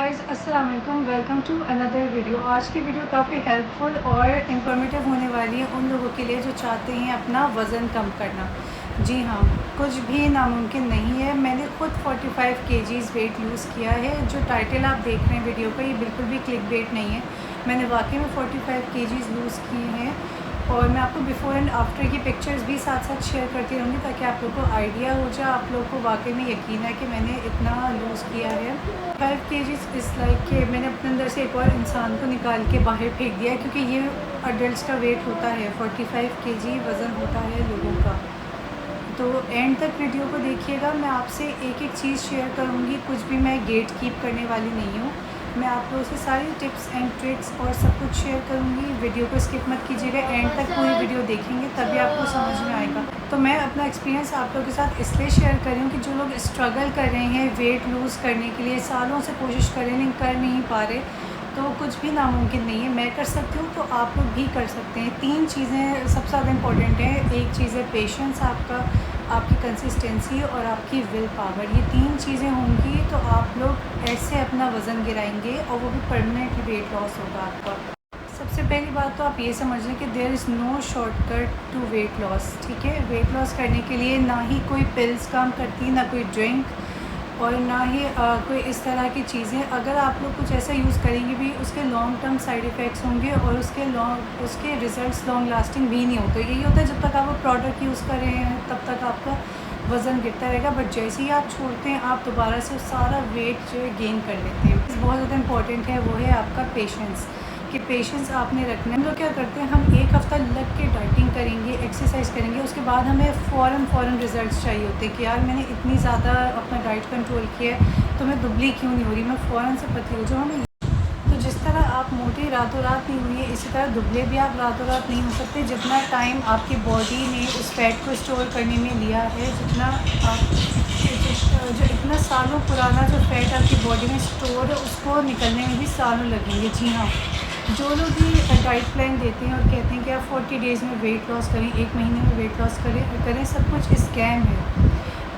Guys अस्सलाम वालेकुम, welcome to another video. आज की वीडियो काफ़ी हेल्पफुल और इंफॉर्मेटिव होने वाली है उन लोगों के लिए जो चाहते हैं अपना वज़न कम करना। जी हाँ, कुछ भी नामुमकिन नहीं है। मैंने खुद 45 केजीज़ वेट लूज़ किया है। जो टाइटल आप देख रहे हैं वीडियो का, ये बिल्कुल भी क्लिक बेट नहीं है। मैंने वाकई में 45 केजीज़ लूज़ किए हैं और मैं आपको बिफ़ोर एंड आफ्टर की पिक्चर्स भी साथ साथ शेयर करती रहूँगी ताकि आप लोगों को आइडिया हो जाए, आप लोगों को वाकई में यकीन है कि मैंने इतना लूज़ किया है। 5 केजीज़ इज़ लाइक कि मैंने अपने अंदर से एक और इंसान को निकाल के बाहर फेंक दिया है, क्योंकि ये अडल्ट का वेट होता है। 45 केजी वज़न होता है लोगों का। तो एंड तक वीडियो को देखिएगा। मैं आपसे एक एक चीज़ शेयर करूँगी, कुछ भी मैं गेट कीप करने वाली नहीं हूँ। मैं आप लोगों से सारी टिप्स एंड ट्रिक्स और सब कुछ शेयर करूँगी। वीडियो को स्किप मत कीजिएगा, एंड तक पूरी वीडियो देखेंगे तभी आपको समझ में आएगा। तो मैं अपना एक्सपीरियंस आप लोगों के साथ इसलिए शेयर कर रही हूँ कि जो लोग स्ट्रगल कर रहे हैं वेट लूज़ करने के लिए, सालों से कोशिश कर रहे हैं, कर नहीं पा रहे, तो कुछ भी नामुमकिन नहीं है। मैं कर सकती हूँ तो आप लोग भी कर सकते हैं। 3 चीज़ें सबसे ज़्यादा इम्पोर्टेंट हैं। एक चीज़ है पेशेंस, आपकी कंसिस्टेंसी और आपकी विल पावर। ये 3 चीज़ें होंगी तो आप लोग ऐसे अपना वज़न गिराएंगे और वो भी परमानेंटली वेट लॉस होगा आपका। सबसे पहली बात तो आप ये समझ लें कि there is no shortcut to weight loss. ठीक है, वेट लॉस करने के लिए ना ही कोई पिल्स काम करती, ना कोई ड्रिंक और ना ही कोई इस तरह की चीज़ें। अगर आप लोग कुछ ऐसा यूज़ करेंगे भी, उसके लॉन्ग टर्म साइड इफ़ेक्ट्स होंगे और उसके रिज़ल्ट्स लॉन्ग लास्टिंग भी नहीं होते। यही होता है, जब तक आप वो प्रोडक्ट यूज़ कर रहे हैं तब तक आपका वज़न गिरता रहेगा, बट जैसे ही आप छोड़ते हैं आप दोबारा से सारा वेट जो है गेन कर लेते हैं। बहुत ज़्यादा इंपॉर्टेंट है, वो है आपका पेशेंस, कि पेशेंस आपने रखना है। हम लोग क्या करते हैं, हम एक हफ़्ता लग के डाइटिंग करेंगे, एक्सरसाइज करेंगे, उसके बाद हमें फ़ौरन रिज़ल्ट्स चाहिए होते हैं कि यार मैंने इतनी ज़्यादा अपना डाइट कंट्रोल किया है तो मैं दुबली क्यों नहीं हो रही, मैं फ़ौरन से पतली हो जाऊँ। हमें तो जिस तरह आप मोटे रातों रात नहीं हुई है, इसी तरह दुबले भी आप रातों रात नहीं हो सकते। जितना टाइम आपकी बॉडी ने उस फैट को स्टोर करने में लिया है, जितना आप जो इतना सालों पुराना जो फैट आपकी बॉडी में स्टोर है, उसको निकलने में भी सालों लगेंगे। जी हाँ, जो लोग भी डाइट प्लान देते हैं और कहते हैं कि आप 40 डेज़ में वेट लॉस करें, 1 महीने में वेट लॉस करें, सब कुछ स्कैम है।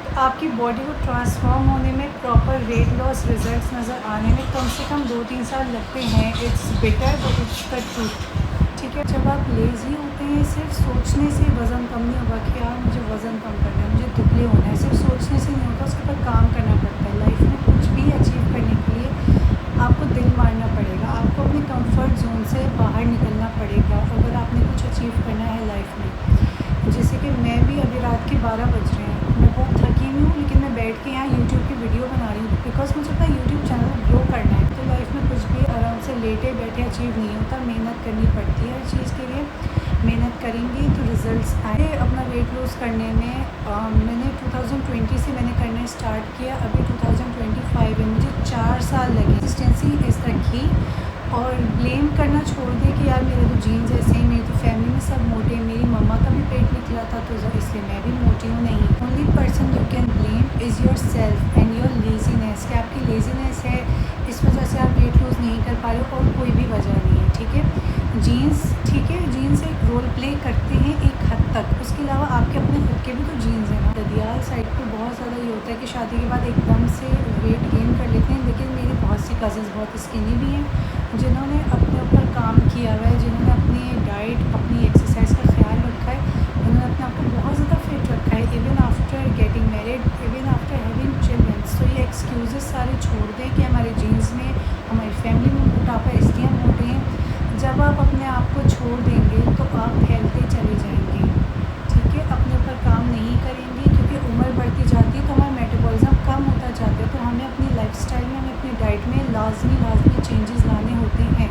तो आपकी बॉडी को ट्रांसफॉर्म होने में, प्रॉपर वेट लॉस रिजल्ट्स नज़र आने में कम से कम 2-3 साल लगते हैं। It's better but it's the truth. ठीक है, जब आप लेज़ी होते हैं, सिर्फ सोचने से वज़न कम नहीं होगा कि यार मुझे वज़न कम करना है, मुझे दुबले होना है, सिर्फ सोचने से नहीं होगा, उसके ऊपर काम करना पड़ता है। लाइफ में कुछ भी अचीव करने के लिए आपको दिल मारना पड़ेगा, आपको अपने कंफर्ट जोन से बाहर निकलना पड़ेगा अगर आपने कुछ अचीव करना है लाइफ में। जैसे कि मैं भी अभी रात के 12 बज रहे हैं, मैं बहुत थकी हुई हूँ, लेकिन मैं बैठ के यहाँ यूट्यूब की वीडियो बना रही हूँ बिकॉज मुझे अपना यूट्यूब चैनल ग्रो करना है। तो लाइफ में कुछ भी आराम से लेटे बैठे अचीव नहीं होता, मेहनत करनी पड़ती है हर चीज़ के लिए। मेहनत करेंगे तो रिज़ल्ट्स आए। अपना वेट लॉस करने में मैंने 2020 से मैंने करना स्टार्ट किया, अभी 2025 में मुझे 4 साल लगे। कंसिस्टेंसी इस रखी और ब्लेम करना छोड़ दे कि यार मेरे तो जीन्स ऐसे हैं, मेरी तो फैमिली में सब मोटे हैं, मेरी मम्मा का भी पेट निकला था तो इसलिए मैं भी मोटी हूँ। नहीं, only person you can blame is your self and your laziness, कि आपकी लेज़ीनेस है, इस वजह से आप वेट लूज़ नहीं कर पा रहे हो और कोई भी वजह नहीं है। ठीक है, जीन्स ठीक है, जीन्स एक रोल प्ले करते हैं एक हद तक, उसके अलावा आपके अपने खुद के भी तो जीन्स हैं ना। ददियाल साइड पे बहुत ज़्यादा ये होता है कि शादी के बाद एकदम से वेट गेन कर लेते हैं, लेकिन मेरी बहुत सी कज़न्स बहुत स्किनी भी हैं जिन्होंने अपने ऊपर काम किया हुआ है, जिन्होंने अपनी डाइट, अपनी एक्सरसाइज का ख्याल रखा है, उन्होंने अपने आप को बहुत ज़्यादा फिट रखा है, even after getting married, even after having children. So ये एक्सक्यूज़ेस सारे छोड़ दें कि हमारे जीन्स में, हमारी फैमिली में मोटापा इसलिए हम मोटे हैं। जब आप अपने आप को छोड़ देंगे तो आप फैलते चले जाएंगे। ठीक है, अपने ऊपर काम नहीं करेंगे क्योंकि उम्र बढ़ती जाती है तो हमारा मेटाबॉलिज्म कम होता जाता है, तो हमें अपनी लाइफस्टाइल में, हमें अपनी डाइट में लाजमी चेंजेस लाने होते हैं।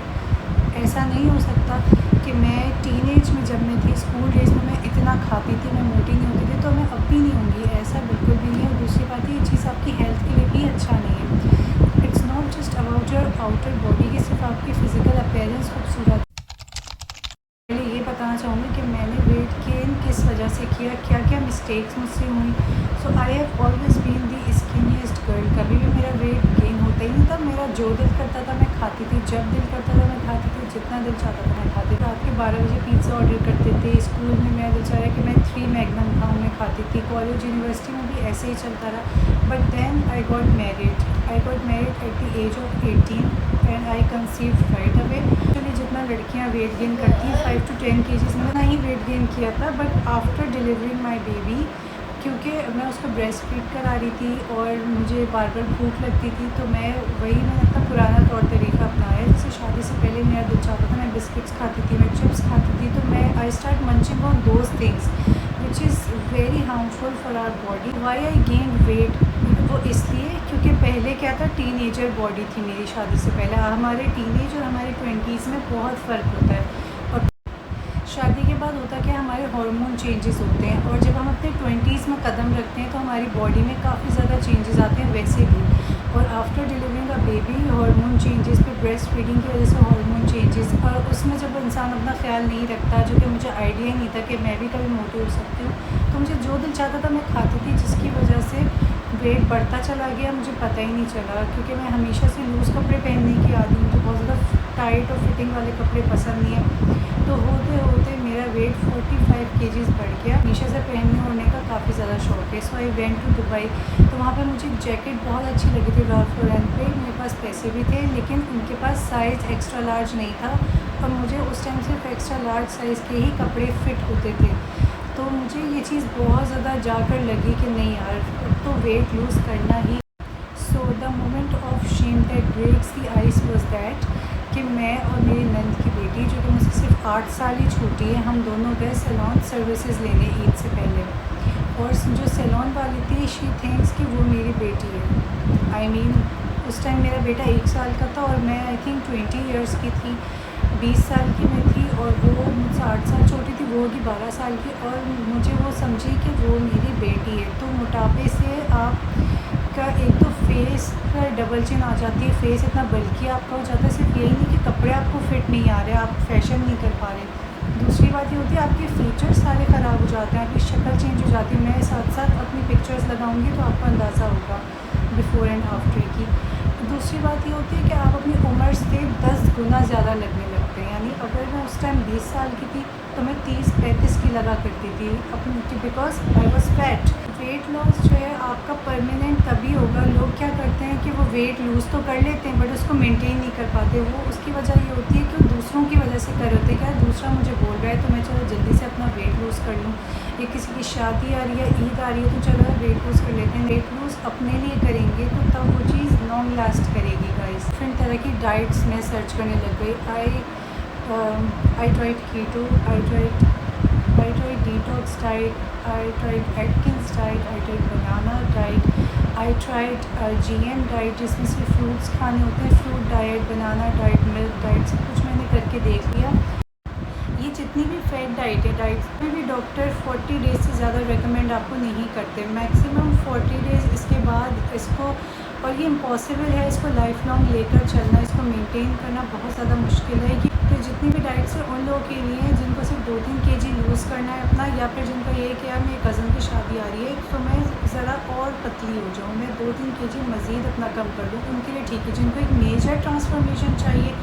ऐसा नहीं हो सकता कि मैं टीनेज में, जब मैं थी स्कूल डेज़ में, मैं इतना खाती थी, मैं मोटी नहीं होती थी तो मैं अब भी नहीं होंगी, ऐसा बिल्कुल भी नहीं है। और दूसरी बात है, ये चीज़ आपकी हेल्थ के लिए भी अच्छा नहीं है। It's not just about your outer body, कि सिर्फ आपकी फ़िज़िकल अपीयरेंस खूबसूरत। पहले ये बताना चाहूँगी कि मैंने वेट गेन किस वजह से किया, क्या क्या मिस्टेक्स मुझसे हुई। So I have always been the skinniest girl. कभी भी मेरा वेट गेन होता ही नहीं था। मेरा जो दिल करता था मैं खाती थी, जब दिल करता था मैं खाती थी, जितना दिल चाहता था मैं खाती थी। रात के 12 बजे पिज़्ज़ा ऑर्डर करते थे। स्कूल में मेरा दिल चाह रहा है कि मैं 3 मैगनम खाऊँ, मैं खाती थी। कॉलेज यूनिवर्सिटी में भी ऐसे ही चलता रहा। But then I got married at the age of 18 conceived right away. Actually जितना लड़कियां वेट गेन करती हैं 5 to 10 केजीज़ में, ना ही वेट गेन किया था। But after delivering my baby, क्योंकि मैं उसको ब्रेस्ट फीड करा रही थी और मुझे बार बार भूख लगती थी, तो मैंने अपना पुराना तौर तरीका अपनाया। जैसे शादी से पहले मेरा दिल चाहता था, मैं बिस्किट्स खाती थी, मैं चिप्स खाती थी, तो मैं I start munching on those things which is very harmful for our body. Why I gain weight, वो इसलिए क्योंकि पहले क्या था, टीनेजर बॉडी थी मेरी शादी से पहले। हमारे टीनेज और हमारे 20s में बहुत फ़र्क होता है, और शादी के बाद होता क्या, हमारे हार्मोन चेंजेस होते हैं, और जब हम अपने 20s में कदम रखते हैं तो हमारी बॉडी में काफ़ी ज़्यादा चेंजेस आते हैं वैसे भी। और आफ्टर डिलीवरिंग का बेबी हार्मोन चेंजेस पे ब्रेस्ट फीडिंग की वजह से हार्मोन चेंजेस, और उसमें जब इंसान अपना ख्याल नहीं रखता, जो कि मुझे आइडिया ही नहीं था कि मैं भी कभी मोटी हो सकती हूँ, तो मुझे जो दिल चाहता था मैं खाती थी, जिसकी वजह से वेट बढ़ता चला गया, मुझे पता ही नहीं चला। क्योंकि मैं हमेशा से लूज़ कपड़े पहनने की आदी हूँ, तो बहुत ज़्यादा टाइट और फिटिंग वाले कपड़े पसंद नहीं है। तो होते होते मेरा वेट 45 केजीज़ बढ़ गया। हमेशा से पहनने ओढ़ने का काफ़ी ज़्यादा शौक है। सो आई वेंट टू दुबई, तो वहाँ पे मुझे जैकेट बहुत अच्छी लगी थी रॉल्फ लॉरेन पे। मेरे पास पैसे भी थे, लेकिन उनके पास साइज़ एक्स्ट्रा लार्ज नहीं था, और मुझे उस टाइम सिर्फ एक्स्ट्रा लार्ज साइज़ के ही कपड़े फिट होते थे। तो मुझे ये चीज़ बहुत ज़्यादा जाकर लगी कि नहीं यार, अब तो वेट लूज़ करना ही। So the moment of shame that breaks the ice was that कि मैं और मेरी नंद की बेटी, जो कि मुझसे सिर्फ 8 साल ही छोटी है, हम दोनों गए सैलून सर्विसेज लेने ईद से पहले। और जो सैलून वाली थी, शी थिंक्स कि वो मेरी बेटी है। आई मीन उस टाइम मेरा बेटा 1 साल का था और मैं आई थिंक 20 ईयर्स की थी, 20 साल की मैं थी, और वो मुझसे 8 साल छोटी थी, वो होगी 12 साल की, और मुझे वो समझी कि वो मेरी बेटी है। तो मोटापे से आपका एक तो फेस का डबल चिन आ जाती है, फेस इतना बल्कि आपका हो जाता है। सिर्फ यही नहीं कि कपड़े आपको फिट नहीं आ रहे, आप फैशन नहीं कर पा रहे, दूसरी बात ये होती है आपके फीचर्स सारे ख़राब हो जाते हैं, आपकी शक्ल चेंज हो जाती है। मैं साथ साथ अपनी पिक्चर्स लगाऊंगी तो आपको अंदाज़ा होगा बिफ़ोर एंड आफ्टर की। दूसरी बात ये होती है कि आप अपनी उम्र से 10 गुना ज़्यादा लगने लगते हैं। यानी अगर मैं उस टाइम 20 साल की थी तो मैं 30-35 की लगा करती थी अपनी, because I was fat. Weight loss जो है आपका परमानेंट तभी होगा। लोग क्या करते हैं कि वो वेट लूज़ तो कर लेते हैं बट उसको मेंटेन नहीं कर पाते। वो उसकी वजह ये होती है कि वो दूसरों की वजह से कर होते हैं, क्या दूसरा मुझे बोल रहा है तो मैं चलो जल्दी से अपना वेट लूज़ कर लूँ, या किसी की शादी आ रही है, ईद आ रही है, तो चलो वेट लूज़ कर लेते हैं। वेट लूज़ अपने लिए करेंगे तो तब वो चीज़ लॉन्ग लास्ट करेगी गाइस। डिफरेंट तरह की डाइट्स में सर्च करने लग गई। I tried keto, I tried detox diet, I tried Atkins diet, I tried banana diet, I tried GM diet जिसमें सिर्फ फ्रूट्स खाने होते हैं, फ्रूट डाइट, बनाना डाइट, मिल्क डाइट, सब कुछ मैंने करके देख लिया। ये जितनी भी फैट डाइट है, डाइट में भी डॉक्टर 40 डेज़ से ज़्यादा रेकमेंड आपको नहीं करते, मैक्सिमम 40 डेज़। इसके बाद इसको, और ये इम्पॉसिबल है इसको लाइफ लॉन्ग लेकर चलना, इसको मेंटेन करना बहुत ज़्यादा मुश्किल है। तो जितनी भी डाइट्स है उन लोगों के लिए हैं जिनको सिर्फ 2-3 kg लूज़ करना है अपना, या फिर जिनका ये है कि यार मेरी कज़न की शादी आ रही है तो मैं ज़रा और पतली हो जाऊँ, मैं 2-3 kg मज़ीद अपना कम कर दूँ, उनके लिए ठीक है। जिनको एक मेजर ट्रांसफॉर्मेशन चाहिए,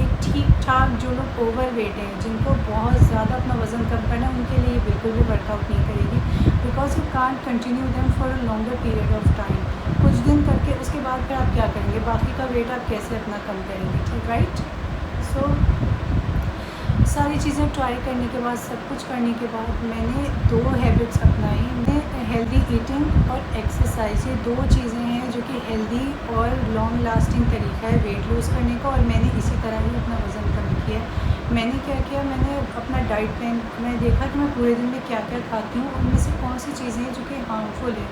एक ठीक ठाक, जो लोग ओवर वेट हैं, जिनको बहुत ज़्यादा अपना वज़न कम करना है, उनके लिए बिल्कुल भी वर्कआउट नहीं करेगी, because you can't continue them for a longer period of time. कुछ दिन करके उसके बाद फिर आप क्या करेंगे, बाकी का वेट आप कैसे अपना कम करेंगे, ठीक राइट। सो सारी चीज़ें ट्राई करने के बाद, सब कुछ करने के बाद मैंने 2 हैबिट्स अपनाई। मैं हेल्दी ईटिंग और एक्सरसाइज, ये 2 चीज़ें हैं जो कि हेल्दी और लॉन्ग लास्टिंग तरीका है वेट लूज़ करने का, और मैंने इसी तरह ही अपना वज़न कम किया। मैंने क्या किया, मैंने अपना डाइट प्लान, मैं देखा कि मैं पूरे दिन में क्या क्या खाती हूँ, उनमें से कौन सी चीज़ें हैं जो कि हार्मफुल है,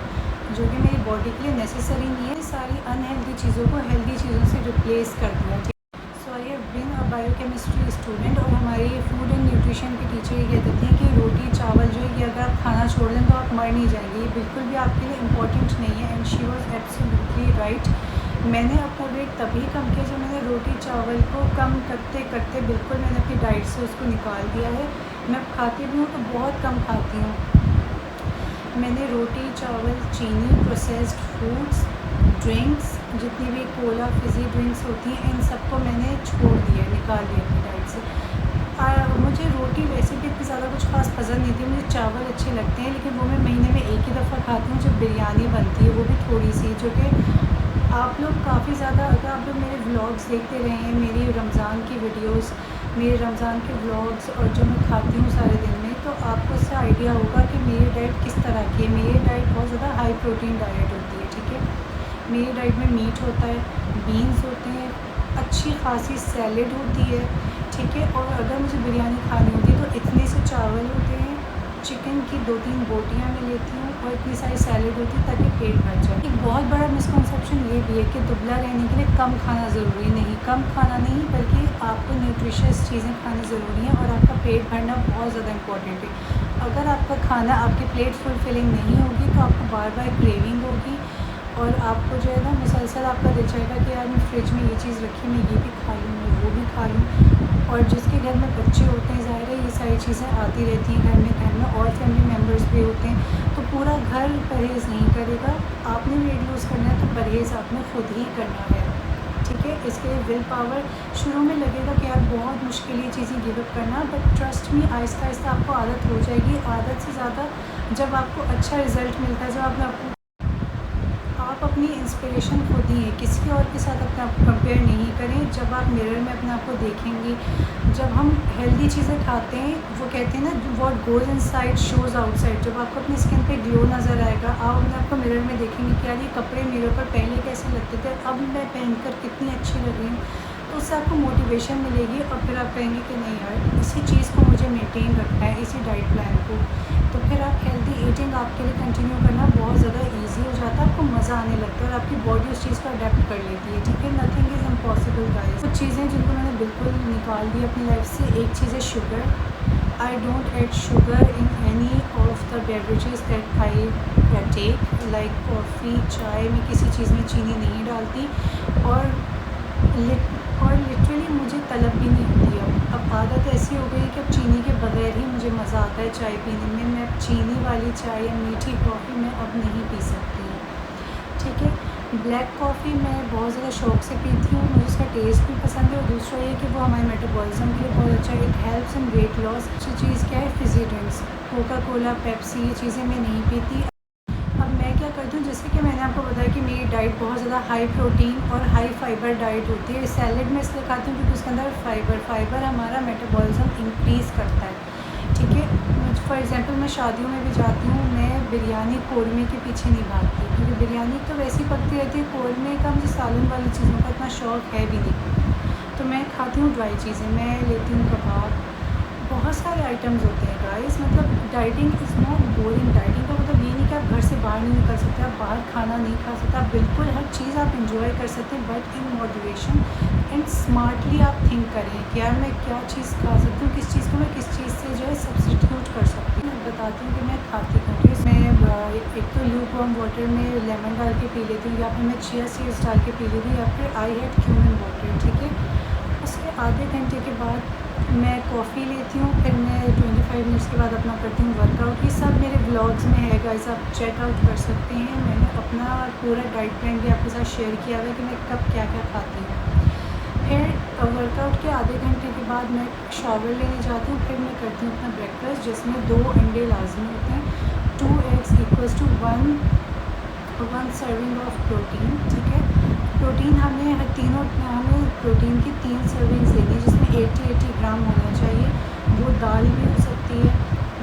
जो कि मेरी बॉडी के लिए नेसेसरी नहीं है। सारी अनहेल्दी चीज़ों को हेल्दी चीज़ों से रिप्लेस कर दिया। So I have been a biochemistry student, और हमारी फूड एंड न्यूट्रिशन की टीचर ये कहती हैं कि रोटी चावल जो है कि अगर आप खाना छोड़ दें तो आप मर नहीं जाएंगे, ये बिल्कुल भी आपके लिए इम्पॉर्टेंट नहीं है। And she was absolutely right. मैंने अपना वेट तभी कम किया जब मैंने रोटी चावल को कम करते करते बिल्कुल मैंने अपनी डाइट से उसको निकाल दिया है। मैं खाती भी हूँ तो बहुत कम खाती हूँ। मैंने रोटी चावल, चीनी, प्रोसेस्ड फूड्स, ड्रिंक्स, जितनी भी कोला फिज़ी ड्रिंक्स होती हैं, इन सबको मैंने छोड़ दिया, निकाल दिया अपनी डाइट से। मुझे रोटी वैसे भी इतनी ज़्यादा कुछ खास पसंद नहीं थी, मुझे चावल अच्छे लगते हैं, लेकिन वो मैं महीने में एक ही दफ़ा खाती हूँ जब बिरयानी बनती है, वो भी थोड़ी सी, जो कि आप लोग काफ़ी ज़्यादा, अगर आप लोग मेरे व्लॉग्स देखते रहें, मेरी रमज़ान की वीडियोस, मेरे रमज़ान के व्लॉग्स और जो मैं खाती हूँ सारे दिन में, तो आपको इससे आइडिया होगा कि मेरी डाइट किस तरह की है। मेरी डाइट बहुत ज़्यादा हाई प्रोटीन डाइट होती है, ठीक है। मेरी डाइट में मीट होता है, बीन्स होते हैं, अच्छी खासी सैलेड होती है, ठीक है। और अगर मुझे बिरयानी खानी होती है तो इतने से चावल होते हैं, चिकन की 2-3 बोटियाँ मैं लेती हूँ और इतनी सारी सैलेड होती है ताकि पेट भर जाए। एक बहुत बड़ा मिसकंसेप्शन ये भी है कि दुबला रहने के लिए कम खाना ज़रूरी नहीं, कम खाना नहीं बल्कि आपको न्यूट्रिशियस चीज़ें खानी ज़रूरी हैं और आपका पेट भरना बहुत ज़्यादा इंपॉर्टेंट है। अगर आपका खाना आपकी प्लेट फुलफिलिंग नहीं होगी तो आपको बार बार क्रेविंग होगी और आपको जो है ना मुसलसल आपका दिल चाहेगा कि यार मैं फ्रिज में ये चीज़ रखी, मैं ये भी खा लूँ, मैं वो भी खा लूँ। और जिसके घर में बच्चे होते हैं, ज़ाहिर है ये सारी चीज़ें आती रहती हैं घर में और फैमिली मेम्बर्स भी होते हैं, तो पूरा घर परहेज़ नहीं करेगा। आपने वेट लूज़ करना है तो परहेज़ आपने ख़ुद ही करना है, ठीक है। इसके लिए विल पावर शुरू में लगेगा कि यार बहुत मुश्किल ये चीज़ें गिव अप करना, but trust me Aahista Aahista आपको आदत हो जाएगी। आदत से ज़्यादा जब आपको अच्छा रिज़ल्ट मिलता है, जब आप अपनी इंस्पिरेशन खुद ही हैं, किसी और के साथ अपने आप को कंपेयर नहीं करें। जब आप मिरर में अपने आप को देखेंगे, जब हम हेल्दी चीज़ें खाते हैं, वो कहते हैं ना what goes inside shows outside, जब आपको अपनी स्किन पे ग्लो नज़र आएगा, आप अपने आप को मिरर में देखेंगे कि यार ये कपड़े मेरे ऊपर पहले कैसे लगते थे, अब मैं पहनकर कितनी अच्छी लग रही हूँ, तो उससे आपको मोटिवेशन मिलेगी और फिर आप कहेंगे कि नहीं यार इसी चीज़ को मुझे मेंटेन रखना है, इसी डाइट प्लान को। तो फिर आप हेल्दी ईटिंग आपके लिए कंटिन्यू करना बहुत ज़्यादा ईजी हो जाता है, आपको मज़ा आने लगता है और आपकी बॉडी उस चीज़ को अडेप्ट कर लेती है, ठीक है। Nothing is impossible guys. कुछ चीज़ें जिनको मैंने बिल्कुल निकाल दी अपनी लाइफ से, एक चीज़ है sugar. I don't add sugar in any of the beverages that I take, like coffee, चाय में किसी चीज़ में चीनी नहीं डालती और लिटरली मुझे तलब भी नहीं होती। अब आदत ऐसी हो गई कि अब चीनी के बगैर ही मुझे मज़ा आता है चाय पीने में। मैं चीनी वाली चाय या मीठी कॉफ़ी मैं अब नहीं पी सकती हूँ, ठीक है। ब्लैक कॉफ़ी मैं बहुत ज़्यादा शौक़ से पीती हूँ, मुझे उसका टेस्ट भी पसंद है और दूसरा ये कि वो हमारे मेटाबॉलिज्म के लिए बहुत अच्छा है, it helps in weight loss. अच्छी चीज़ क्या है, Fiji drinks, Coca Cola, Pepsi, ये चीज़ें मैं नहीं पीती। मैं क्या करती हूँ, जैसे कि मैंने आपको बताया कि मेरी डाइट बहुत ज़्यादा हाई प्रोटीन और हाई फाइबर डाइट होती है। सैलेड में इसलिए खाती हूँ क्योंकि उसके अंदर फाइबर हमारा मेटाबॉलिज्म इंक्रीज़ करता है, ठीक है। फॉर एग्जांपल मैं शादियों में भी जाती हूँ, मैं बिरयानी कौरमे के पीछे नहीं भागती क्योंकि बिरयानी तो वैसी पकती रहती है, कौरमे का मुझे सालन वाली चीज़ों का इतना शौक़ है भी नहीं, तो मैं खाती हूँ ड्राई चीज़ें। मैं लेती हूँ कबाब, बहुत सारे आइटम्स होते हैं गाइस। मतलब dieting is not boring. Dieting का मतलब ये नहीं कि आप घर से बाहर नहीं निकल सकते, आप बाहर खाना नहीं खा सकते, आप बिल्कुल हर चीज़ आप इंजॉय कर सकते हैं, but in moderation and smartly आप थिंक करें कि यार मैं क्या चीज़ खा सकती हूँ, किस चीज़ को मैं किस चीज़ से जो है सब्स्टिट्यूट कर सकती हूँ। मैं बताती हूँ कि मैं खाती हूँ, मैं एक तो ल्यूक वार्म वाटर में लेमन डाल के पी लेती हूँ, या फिर मैं चिया सीड्स डाल के पी लेती हूँ, या फिर आई हैड क्यूमिन वाटर, ठीक है। उसके आधे घंटे के बाद मैं कॉफ़ी लेती हूँ, फिर मैं 25 मिनट्स के बाद अपना करती हूँ वर्कआउट। ये सब मेरे व्लॉग्स में है गाइस, आप चेकआउट कर सकते हैं। मैंने अपना पूरा डाइट प्लान भी आपके साथ शेयर किया हुआ है कि मैं कब क्या क्या खाती हूँ। फिर वर्कआउट के आधे घंटे के बाद मैं शावर लेने जाती हूँ, फिर मैं करती हूँ अपना ब्रेकफास्ट जिसमें 2 अंडे लाजमी होते हैं, 2 eggs equals to 1 serving of protein, ठीक है। प्रोटीन हमें प्रोटीन की 3 सर्विंग्स लेनी है जिसमें 80 ग्राम होना चाहिए। वो दाल भी हो सकती है,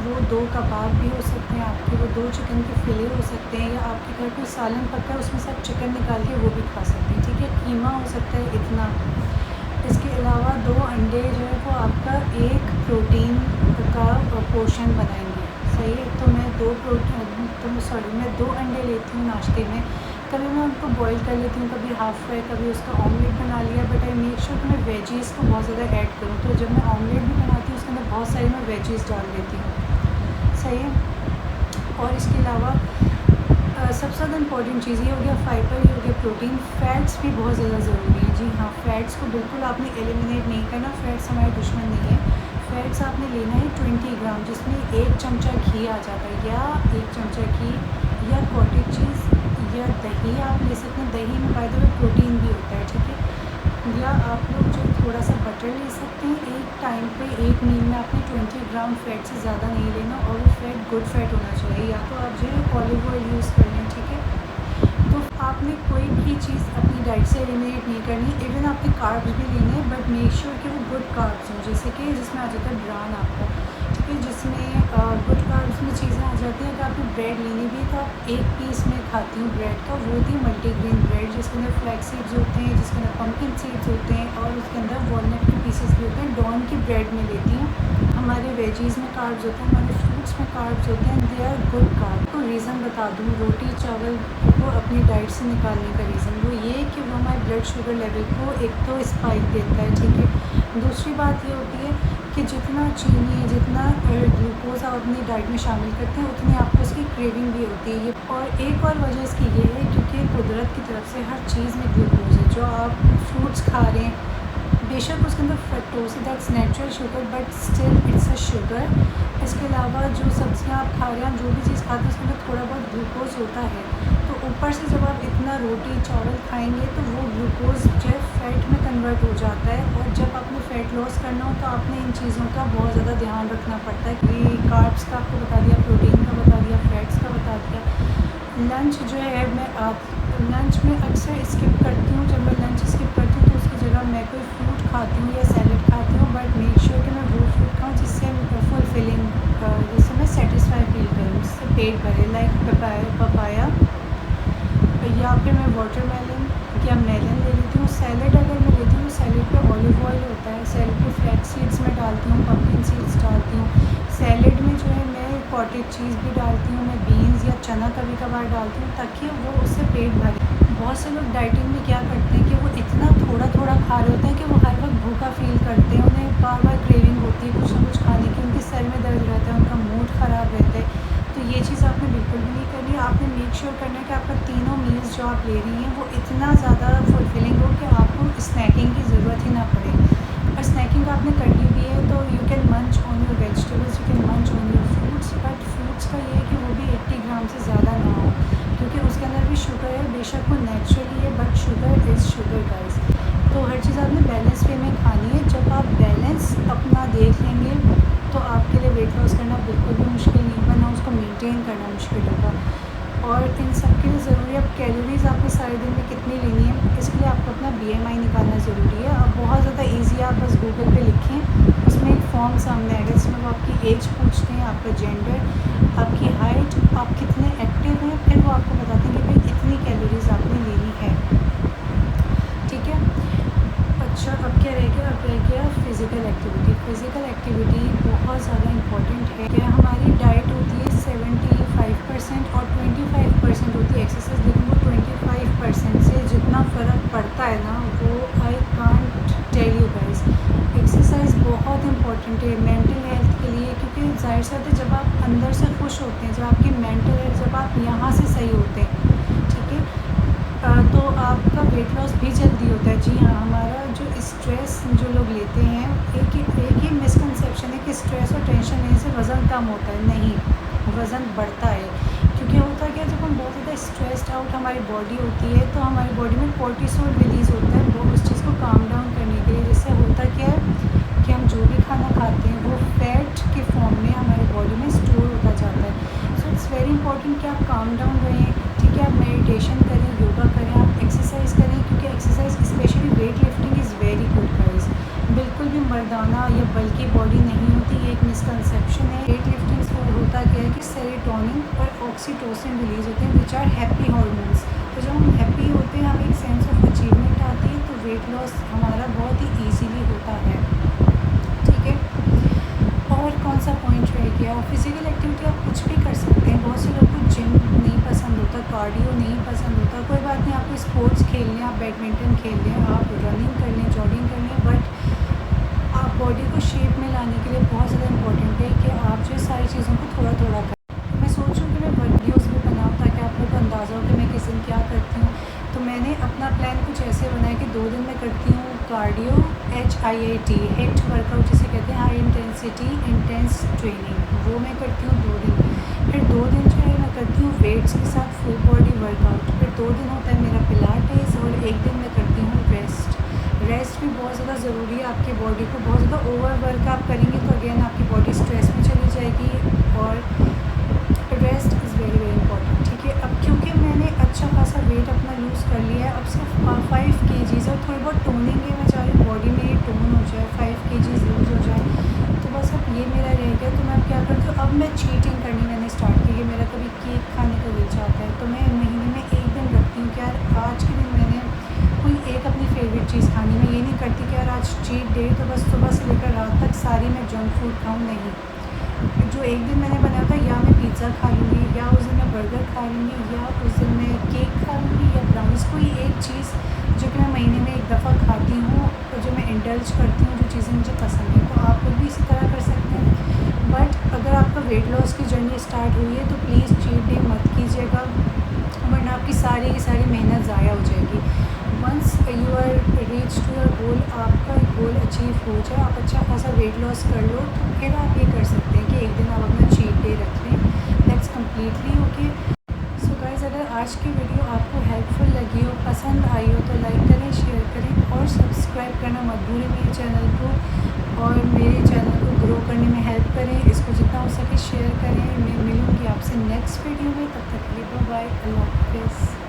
वो 2 कबाब भी हो सकते हैं आपके, वो 2 चिकन के फिले हो सकते हैं, या आपके घर कोई सालन पका है उसमें से आप चिकन निकाल के वो भी खा सकते हैं, ठीक है। कीमा हो सकता है इतना। इसके अलावा 2 अंडे जो है वो आपका एक प्रोटीन का पोर्शन बनाएंगे, सही है। तो मैं 2 अंडे लेती हूँ नाश्ते में। कभी मैं उनको बॉईल कर लेती हूँ, कभी हाफ़ फ्राई, कभी उसका ऑमलेट बना लिया, बट आई मेक श्योर कि मैं वेजीज़ को बहुत ज़्यादा ऐड करूँ। तो जब मैं ऑमलेट भी बनाती हूँ उसके अंदर बहुत सारी मैं वेजीज़ डाल देती हूँ, सही है। और इसके अलावा सबसे ज़्यादा इंपॉर्टेंट चीज़ ये हो गया फाइबर, ये हो गया प्रोटीन। फ़ैट्स भी बहुत ज़्यादा ज़रूरी है, जी हाँ। फ़ैट्स को बिल्कुल आपने एलिमिनेट नहीं करना, फ़ैट्स हमारे दुश्मन नहीं है। फ़ैट्स आपने लेना है 20 ग्राम, जिसमें 1 चमचा घी आ जाता है, या 1 चमचा घी, या कॉटेज चीज़, या दही आप ले सकते हैं। दही में बाय द वे प्रोटीन भी होता है, ठीक है। या आप लोग जो थोड़ा सा बटर ले सकते हैं। एक टाइम पे एक मील में आपने 20 ग्राम फ़ैट से ज़्यादा नहीं लेना, और वो फ़ैट गुड फ़ैट होना चाहिए, या तो आप जो है ऑलिव ऑयल यूज़ कर लें, ठीक है। तो आपने कोई भी चीज़ अपनी डाइट से एलिमिनेट नहीं करनी। इवन आपके कार्ब्स भी लेने हैं, बट मेक श्योर कि वो गुड कार्ब्स हों, जैसे कि जिसमें आ जाता है ब्रान आपका, ठीक है, जिसमें गुड कार्ब्स में चीज़ें आ जाती हैं। अगर आपको ब्रेड लेनी भी है तो आप एक पीस में खाती हूँ ब्रेड का, वो थी मल्टीग्रेन ब्रेड, जिसके अंदर फ्लैक्स सीड्स होते हैं, जिसके अंदर पम्पकिन सीड्स होते हैं और उसके अंदर वॉलनट के पीसेस भी होते हैं। डॉन की ब्रेड में लेती हूँ। हमारे वेजीज़ में कार्ब्स होते हैं, हमारे फ्रूट्स में कार्ब्स होते हैं, दे आर गुड कार्ब। तो रीज़न बता दूँ रोटी चावल को अपनी डाइट से निकालने का रीज़न वो ये है कि वो हमारे ब्लड शुगर लेवल को एक तो स्पाइक देता है, ठीक है। दूसरी बात ये होती है कि जितना चीनी जितना ग्लूकोज आप अपनी डाइट में शामिल करते हैं उतनी आपको उसकी क्रेविंग भी होती है। ये और एक और वजह इसकी ये है क्योंकि कुदरत की तरफ से हर चीज़ में ग्लूकोज है। जो आप फ्रूट्स खा रहे हैं बेशक उसके अंदर फ्रक्टोज है, that's natural sugar, but still it's a sugar. इसके अलावा जो सब्ज़ियाँ आप खा रहे हैं, आप जो भी चीज़ खाते हैं उसके अंदर थोड़ा बहुत ग्लूकोज होता है। तो ऊपर से जब आप इतना रोटी चावल खाएंगे तो वो ग्लूकोज जो है फैट में कन्वर्ट हो जाता है, और जब आपने फ़ैट लॉस करना हो तो आपने इन चीज़ों का बहुत ज़्यादा ध्यान रखना पड़ता है कि कार्ब्स का आपको बता दिया, प्रोटीन का बता दिया, फैट्स का बता दिया। लंच जो है मैं लंच में अक्सर स्किप करती हूँ। जब मैं लंच स्किप करती हूँ तो उसकी जगह मैं कोई फ्रूट खाती हूँ या सैलड खाती हूँ, बट मेक श्योर कि मैं वो फ्रूट खाऊँ जिससे फुलफिलिंग, जिससे मैं सेटिस्फाई फील करूँ, जिससे पेट भरे, लाइक पपाया या फिर मैं वाटरमेलन या मेलन ले लेती हूँ। सैलड अगर मैं लेती हूँ सैलड पे ऑलिव ऑयल होता है, सैलड पे फ्लैक्स सीड्स में डालती हूँ, पम्पकिन सीड्स डालती हूँ। सैलड में जो है मैं कॉटेज चीज़ भी डालती हूँ, मैं बीन्स या चना कभी कभार डालती हूँ ताकि वो उससे पेट भरे। बहुत से लोग डाइटिंग में क्या करते हैं कि वो इतना थोड़ा थोड़ा खा रहे होते हैं कि वो हर वक्त भूखा फील करते हैं, उन्हें बार बार क्रेविंग होती है कुछ ना कुछ खाने की, उनके सर में दर्द रहता है, उनका मूड ख़राब रहता है। तो ये चीज़ आपने बिल्कुल भी नहीं करनी है। आपने मेक श्योर करना है कि आपका तीनों मील्स जो आप ले रही हैं वो इतना ज़्यादा फुलफिलिंग हो कि आपको स्नैकिंग की ज़रूरत ही ना पड़े। और स्नैकिंग आपने करनी भी है तो you can munch on your vegetables, you can munch on your fruits, but fruits का ये है कि वो भी 80 ग्राम से ज़्यादा ना हो, क्योंकि उसके अंदर भी शुगर है। बेशक वो नेचुरली है but sugar is sugar guys. तो हर चीज़ आपने बैलेंस वे में खानी है। जब आप बैलेंस अपना देख लेंगे तो आपके लिए वेट लॉस करना बिल्कुल भी मुश्किल नहीं होगा, ना उसको मेंटेन करना मुश्किल होगा। और इन सब के लिए ज़रूरी है अब कैलोरीज़ आपने सारे दिन में कितनी लेनी है, इसके लिए आपको अपना BMI निकालना ज़रूरी है। अब बहुत ज़्यादा ईजी है, आप बस गूगल पे लिखें, उसमें एक फॉर्म सामने आएगा जिसमें वो आपकी एज पूछते हैं, आपका जेंडर, आपकी हाइट, आप कितने एक्टिव हैं, फिर वो आपको बताते हैं कि भाई इतनी कैलोरीज़ आपने लेनी है, ठीक है। अच्छा अब क्या रह गया, अब रह गया फ़िज़िकल एक्टिविटी। फ़िज़िकल एक्टिविटी बहुत ज़्यादा इम्पॉर्टेंट है। क्या हमारी डाइट होती है 75% और 25% होती है एक्सरसाइज, लेकिन वो 25% से जितना फ़र्क पड़ता है ना वो I can't tell you guys. Exercise बहुत इम्पॉर्टेंट है मेंटल हेल्थ के लिए, क्योंकि जाहिर सी बात है जब आप अंदर से खुश होते हैं, जब आपकी मेंटल हेल्थ, जब आप यहाँ से सही होते हैं, ठीक है, तो आपका वेट लॉस भी जल्दी होता है। जी हाँ, हमारा जो स्ट्रेस जो लोग लेते हैं, एक ही मिसकंसेप्शन है कि स्ट्रेस और टेंशन लेने से वज़न कम होता है। नहीं, वज़न बढ़ता है, क्योंकि होता क्या है जब हम बहुत ज़्यादा स्ट्रेस्ड आउट हमारी बॉडी होती है तो हमारी बॉडी में कोर्टिसोल रिलीज़ होता है वो उस चीज़ को काम डाउन करने के लिए। जिससे होता क्या है कि हम जो भी खाना खाते हैं वो फैट के फॉर्म में हमारी बॉडी में स्टोर होता जाता है। सो इट्स वेरी इंपॉर्टेंट कि आप काम डाउन रहें, ठीक है, आप मेडिटेशन करें, योगा करें, आप एक्सरसाइज करें, क्योंकि exercise specially weight lifting is very good guys. बिल्कुल भी मर्दाना या बल्कि बॉडी नहीं होती, ये एक मिसकंसेप्शन है। वेट लिफ्टिंग से होता क्या है कि सेरोटोनिन और ऑक्सीटोसिन रिलीज़ होते हैं विच आर हैप्पी हार्मोन्स। तो जब हम हैप्पी होते हैं, हमें एक सेंस ऑफ अचीवमेंट आती है, तो वेट लॉस हमारा बहुत ही ईजीली होता है, ठीक है। और कौन सा पॉइंट रह गया, फिज़िकल एक्टिविटी आप कुछ भी कर सकते हैं। बहुत से लोग को जिम नहीं पसंद होता, कार्डियो नहीं पसंद होता, कोई बात नहीं, आपको स्पोर्ट्स खेलने, आप बैडमिंटन खेल लें, आप रनिंग कर लें, जॉगिंग कर लें, बट आप बॉडी को शेप में लाने के लिए बहुत ज़्यादा इम्पोर्टेंट है कि आप जो सारी चीज़ों को थोड़ा थोड़ा करें। मैं सोच रही हूँ कि मैं वीडियोज़ भी बनाऊँ ताकि आप लोग को अंदाज़ा हो कि मैं किस दिन क्या करती हूँ। तो मैंने अपना प्लान कुछ ऐसे बनाया कि 2 दिन मैं करती हूँ कार्डियो, HIIT, हिट वर्कआउट जिसे कहते हैं, हाई इंटेंसिटी इंटेंस ट्रेनिंग, वो मैं करती हूँ 2 दिन। फिर 2 दिन जो है मैं करती हूँ वेट्स के साथ फुल बॉडी वर्कआउट। फिर 2 दिन होता है मेरा पिलाटेस और 1 दिन मैं करती हूँ रेस्ट। रेस्ट भी बहुत ज़्यादा ज़रूरी है आपकी बॉडी को। बहुत ज़्यादा ओवर वर्क आप करेंगे तो अगेन आपकी बॉडी स्ट्रेस में चली जाएगी, और rest is very very important, ठीक है। अब क्योंकि मैंने अच्छा खासा वेट अपना लूज़ कर लिया है, अब सिर्फ 5 kgs और थोड़ी बहुत टोनिंग है मैं करती कि यार आज चीट डे, तो बस सुबह से लेकर रात तक सारी मैं जंक फूड खाऊँ, नहीं। जो एक दिन मैंने बनाया था, या मैं पिज़्ज़ा खा लूँगी, या उस दिन मैं बर्गर खा लूँगी, या उस दिन मैं केक खा लूँगी, या ब्राउनीज़, कोई एक चीज़ जो कि मैं महीने में एक दफ़ा खाती हूँ और जो मैं इंडल्ज करती हूँ, जो चीज़ें मुझे पसंद हैं। तो आप लोग भी इसी तरह कर सकते हैं। बट अगर आपका वेट लॉस की जर्नी स्टार्ट हुई है तो प्लीज़ चीट डे मत कीजिएगा, वरना आपकी सारी की सारी मेहनत ज़ाया हो जाएगी। Once you are reach to your goal, आपका गोल अचीव हो जाए, आप अच्छा खासा वेट लॉस कर लो, तो फिर आप ये कर सकते हैं कि एक दिन आप अपना चीट डे रख लें। That's completely okay. So guys, अगर आज की वीडियो आपको हेल्पफुल लगी हो, पसंद आई हो, तो लाइक करें, शेयर करें और सब्सक्राइब करना मत भूलें मेरे चैनल को, और मेरे चैनल को ग्रो करने में हेल्प करें। इसको जितना हो सके शेयर करें। मैं मिलूँगी आपसे नेक्स्ट वीडियो में, तब तक के लिए बाय बाय, अल्लाह हाफ़िज़।